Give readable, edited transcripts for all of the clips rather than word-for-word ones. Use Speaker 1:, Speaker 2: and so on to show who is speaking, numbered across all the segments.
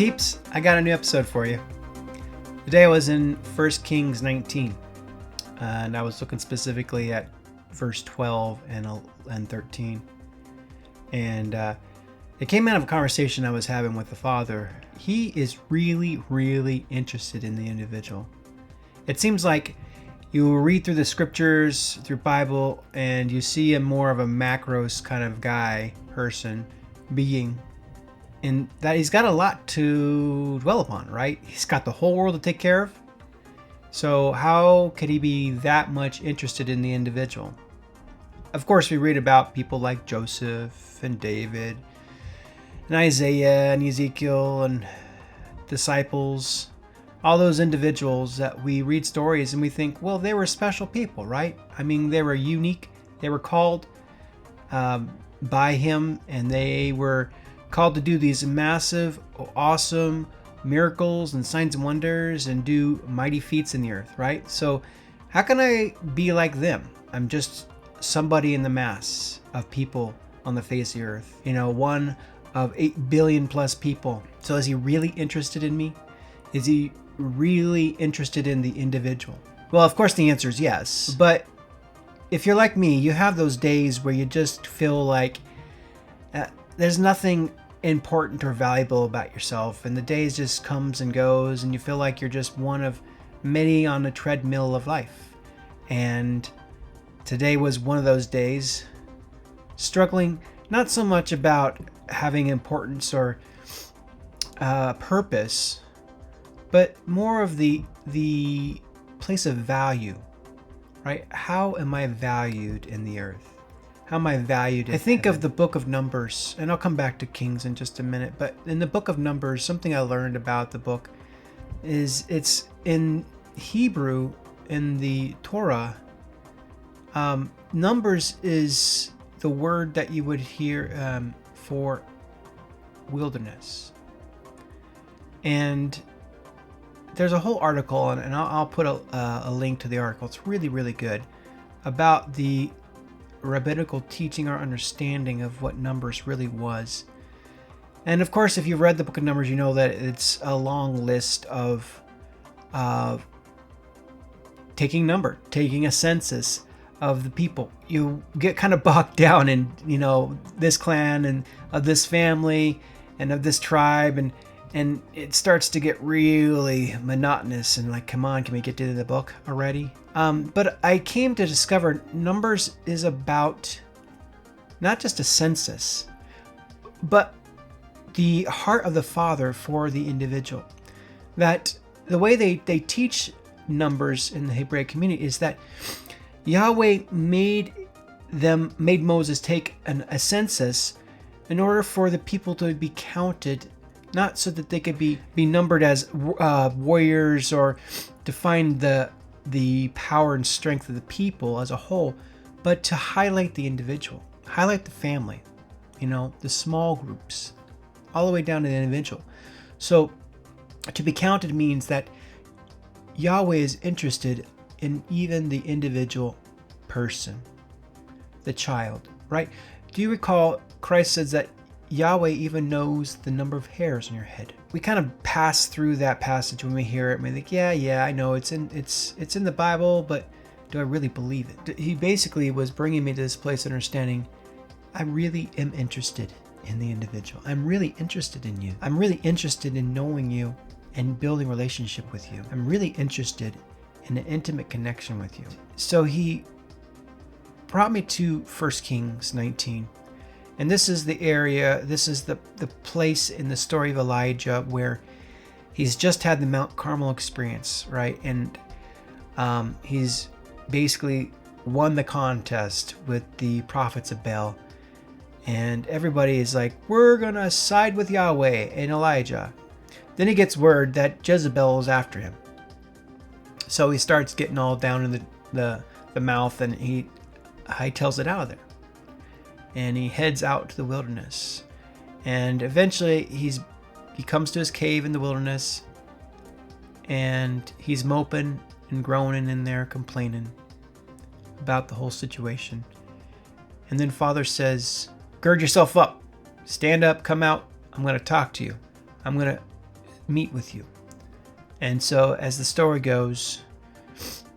Speaker 1: peeps, I got a new episode for you. Today I was in 1 Kings 19, and I was looking specifically at verse 12 and 13. And it came out of a conversation I was having with the father. He is really, really interested in the individual. It seems like you read through the scriptures, through Bible, and you see him more of a macros kind of guy, person, being. And that he's got a lot to dwell upon, right? He's got the whole world to take care of. So how could he be that much interested in the individual? Of course, we read about people like Joseph and David and Isaiah and Ezekiel and disciples, all those individuals that we read stories and we think, well, they were special people, right? I mean, they were unique. They were called by him, and they were called to do these massive, awesome miracles and signs and wonders and do mighty feats in the earth, right? So how can I be like them? I'm just somebody in the mass of people on the face of the earth, one of 8 billion plus people. So is he really interested in me? Is he really interested in the individual? Well, of course the answer is yes. But if you're like me, you have those days where you just feel like there's nothing important or valuable about yourself, and the days just comes and goes, and you feel like you're just one of many on the treadmill of life. And today was one of those days, struggling not so much about having importance or purpose, but more of the place of value, right? How am I valued in the earth? How am I valued in I think heaven? Of the book of Numbers, and I'll come back to Kings in just a minute, but in the book of Numbers, something I learned about the book is it's in Hebrew, in the Torah. Numbers is the word that you would hear for wilderness. And there's a whole article, and I'll put a link to the article. It's really, really good, about the rabbinical teaching or understanding of what Numbers really was. And of course, if you've read the book of Numbers, you know that it's a long list of taking a census of the people. You get kind of bogged down in, this clan and of this family and of this tribe, and it starts to get really monotonous and like, come on, can we get to the book already? But I came to discover Numbers is about not just a census, but the heart of the Father for the individual. That the way they teach Numbers in the Hebraic community is that Yahweh made Moses take a census in order for the people to be counted, not so that they could be numbered as warriors or to find the power and strength of the people as a whole, but to highlight the individual, highlight the family, the small groups, all the way down to the individual. So to be counted means that Yahweh is interested in even the individual person, the child, right? Do you recall Christ says that Yahweh even knows the number of hairs on your head? We kind of pass through that passage when we hear it, and we think, yeah, I know it's in the Bible, but do I really believe it? He basically was bringing me to this place of understanding, I really am interested in the individual. I'm really interested in you. I'm really interested in knowing you and building a relationship with you. I'm really interested in an intimate connection with you. So he brought me to 1 Kings 19. And this is the area, this is the place in the story of Elijah where he's just had the Mount Carmel experience, right? And he's basically won the contest with the prophets of Baal. And everybody is like, we're going to side with Yahweh and Elijah. Then he gets word that Jezebel is after him. So he starts getting all down in the mouth, and he hightails it out of there. And he heads out to the wilderness. And eventually he comes to his cave in the wilderness, and he's moping and groaning in there, complaining about the whole situation. And then Father says, gird yourself up, stand up, come out. I'm going to talk to you. I'm going to meet with you. And so as the story goes,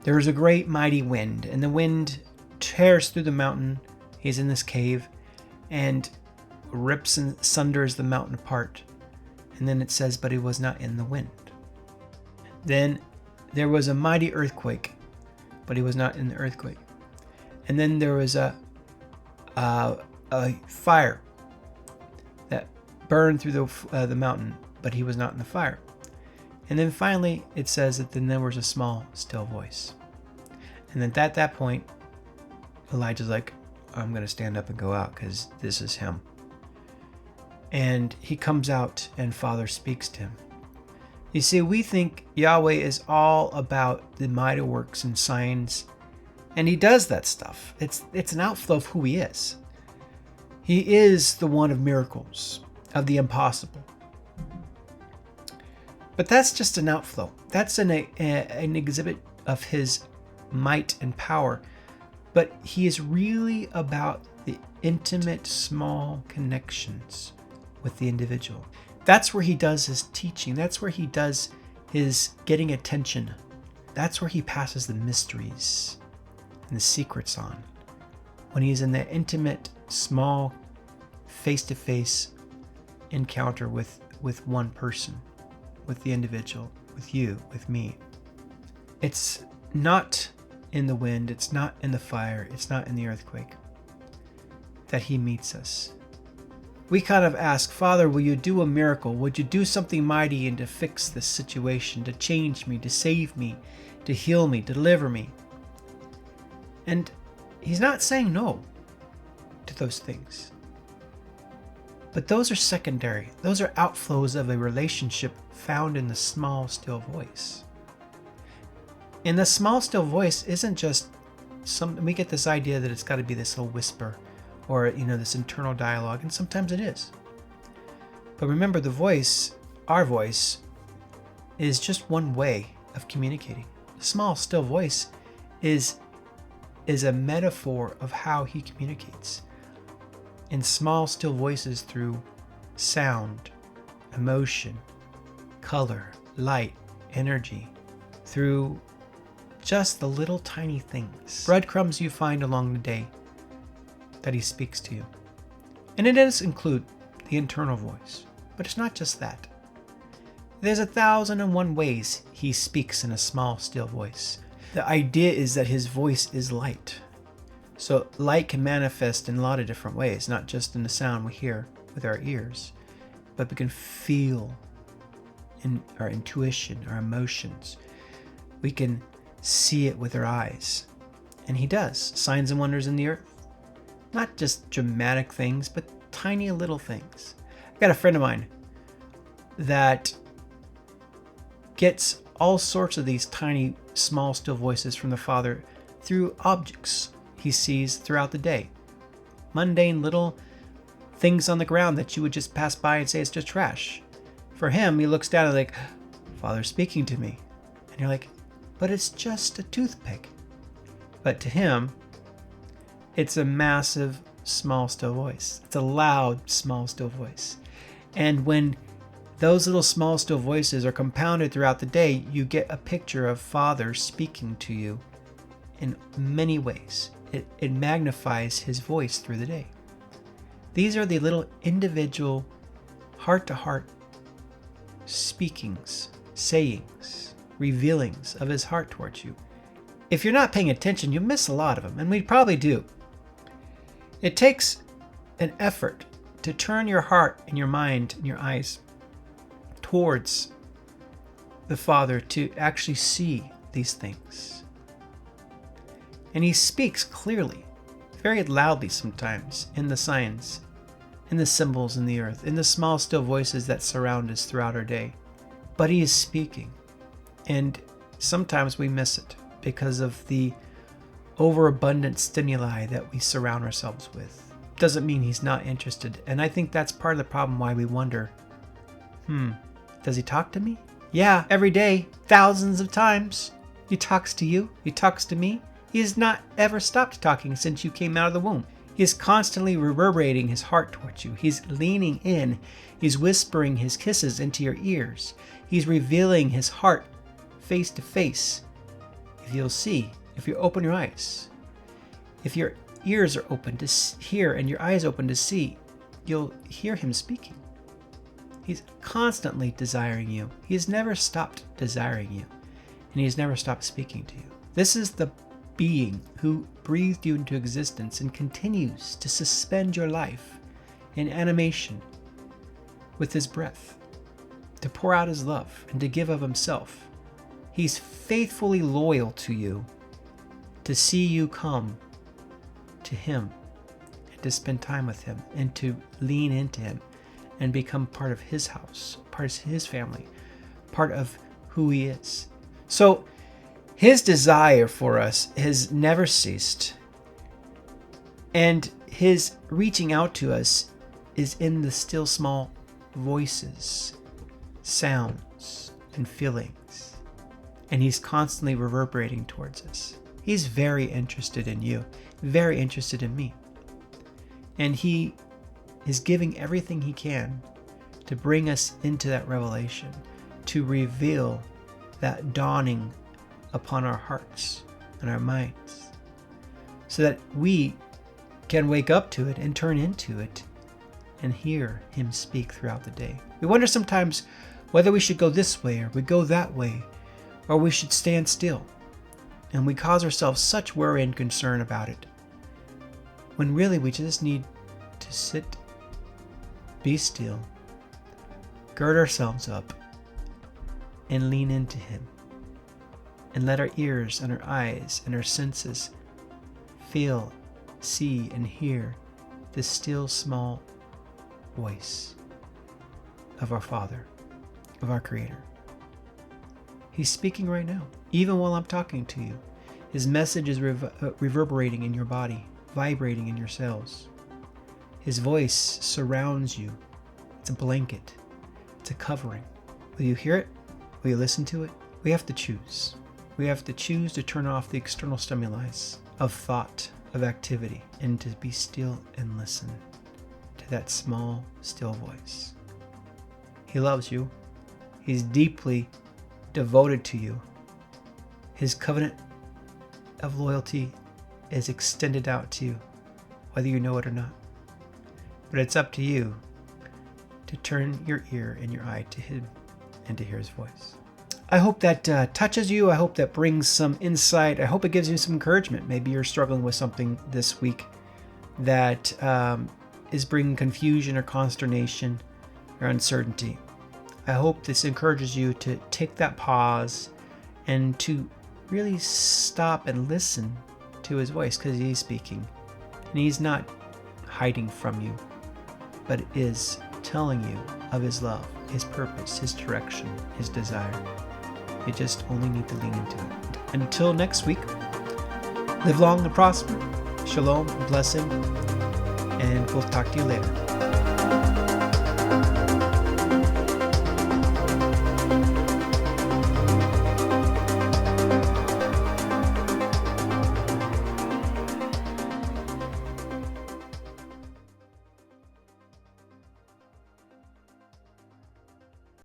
Speaker 1: there is a great mighty wind, and the wind tears through the mountain. He's in this cave and rips and sunders the mountain apart. And then it says, but he was not in the wind. Then there was a mighty earthquake, but he was not in the earthquake. And then there was a fire that burned through the mountain, but he was not in the fire. And then finally it says that then there was a small, still voice. And then at that point, Elijah's like, I'm going to stand up and go out because this is him. And he comes out and Father speaks to him. You see, we think Yahweh is all about the mighty works and signs, and he does that stuff. It's an outflow of who he is. He is the one of miracles, of the impossible. But that's just an outflow. That's an exhibit of his might and power. But he is really about the intimate, small connections with the individual. That's where he does his teaching. That's where he does his getting attention. That's where he passes the mysteries and the secrets on. When he's in the intimate, small, face-to-face encounter with one person, with the individual, with you, with me. It's not in the wind, it's not in the fire, it's not in the earthquake that he meets us. We kind of ask, Father, will you do a miracle? Would you do something mighty and to fix this situation, to change me, to save me, to heal me, to deliver me? And he's not saying no to those things. But those are secondary. Those are outflows of a relationship found in the small, still voice. And the small, still voice isn't just we get this idea that it's got to be this little whisper or, this internal dialogue, and sometimes it is. But remember, the voice, our voice, is just one way of communicating. The small, still voice is a metaphor of how he communicates. In small, still voices through sound, emotion, color, light, energy, through just the little tiny things, breadcrumbs you find along the day that he speaks to you. And it does include the internal voice, but it's not just that. There's 1,001 ways he speaks in a small, still voice. The idea is that his voice is light. So light can manifest in a lot of different ways, not just in the sound we hear with our ears, but we can feel in our intuition, our emotions. We can see it with our eyes. And he does. Signs and wonders in the earth. Not just dramatic things, but tiny little things. I got a friend of mine that gets all sorts of these tiny, small, still voices from the Father through objects he sees throughout the day. Mundane little things on the ground that you would just pass by and say it's just trash. For him, he looks down and like, Father's speaking to me. And you're like, but it's just a toothpick. But to him, it's a massive, small, still voice. It's a loud, small, still voice. And when those little, small, still voices are compounded throughout the day, you get a picture of Father speaking to you in many ways. It magnifies his voice through the day. These are the little individual, heart-to-heart speakings, sayings, revealings of his heart towards you. If you're not paying attention, you'll miss a lot of them, and we probably do. It takes an effort to turn your heart and your mind and your eyes towards the Father to actually see these things. And he speaks clearly, very loudly sometimes, in the signs, in the symbols in the earth, in the small, still voices that surround us throughout our day. But he is speaking, and sometimes we miss it because of the overabundant stimuli that we surround ourselves with. Doesn't mean he's not interested. And I think that's part of the problem why we wonder, does he talk to me? Yeah, every day, thousands of times. He talks to you. He talks to me. He has not ever stopped talking since you came out of the womb. He is constantly reverberating his heart towards you. He's leaning in. He's whispering his kisses into your ears. He's revealing his heart face to face. If you'll see, if you open your eyes, if your ears are open to hear and your eyes open to see, you'll hear him speaking. He's constantly desiring you. He has never stopped desiring you, and he has never stopped speaking to you. This is the being who breathed you into existence and continues to suspend your life in animation with his breath, to pour out his love and to give of himself. He's faithfully loyal to you, to see you come to him and to spend time with him and to lean into him and become part of his house, part of his family, part of who he is. So his desire for us has never ceased, and his reaching out to us is in the still small voices, sounds, and feelings, and he's constantly reverberating towards us. He's very interested in you, very interested in me, and he is giving everything he can to bring us into that revelation, to reveal that dawning upon our hearts and our minds, so that we can wake up to it and turn into it and hear him speak throughout the day. We wonder sometimes whether we should go this way or we go that way, or we should stand still, and we cause ourselves such worry and concern about it, when really we just need to sit, be still, gird ourselves up, and lean into him, and let our ears and our eyes and our senses feel, see, and hear the still small voice of our Father, of our Creator. He's speaking right now, even while I'm talking to you. His message is reverberating in your body, vibrating in your cells. His voice surrounds you. It's a blanket. It's a covering. Will you hear it? Will you listen to it? We have to choose. We have to choose to turn off the external stimuli of thought, of activity, and to be still and listen to that small, still voice. He loves you. He's deeply devoted to you. His covenant of loyalty is extended out to you, whether you know it or not. But it's up to you to turn your ear and your eye to him and to hear his voice. I hope that touches you. I hope that brings some insight. I hope it gives you some encouragement. Maybe you're struggling with something this week that is bringing confusion or consternation or uncertainty. I hope this encourages you to take that pause and to really stop and listen to his voice, because he's speaking. And he's not hiding from you, but is telling you of his love, his purpose, his direction, his desire. You just only need to lean into it. Until next week, live long and prosper. Shalom, blessing, and we'll talk to you later.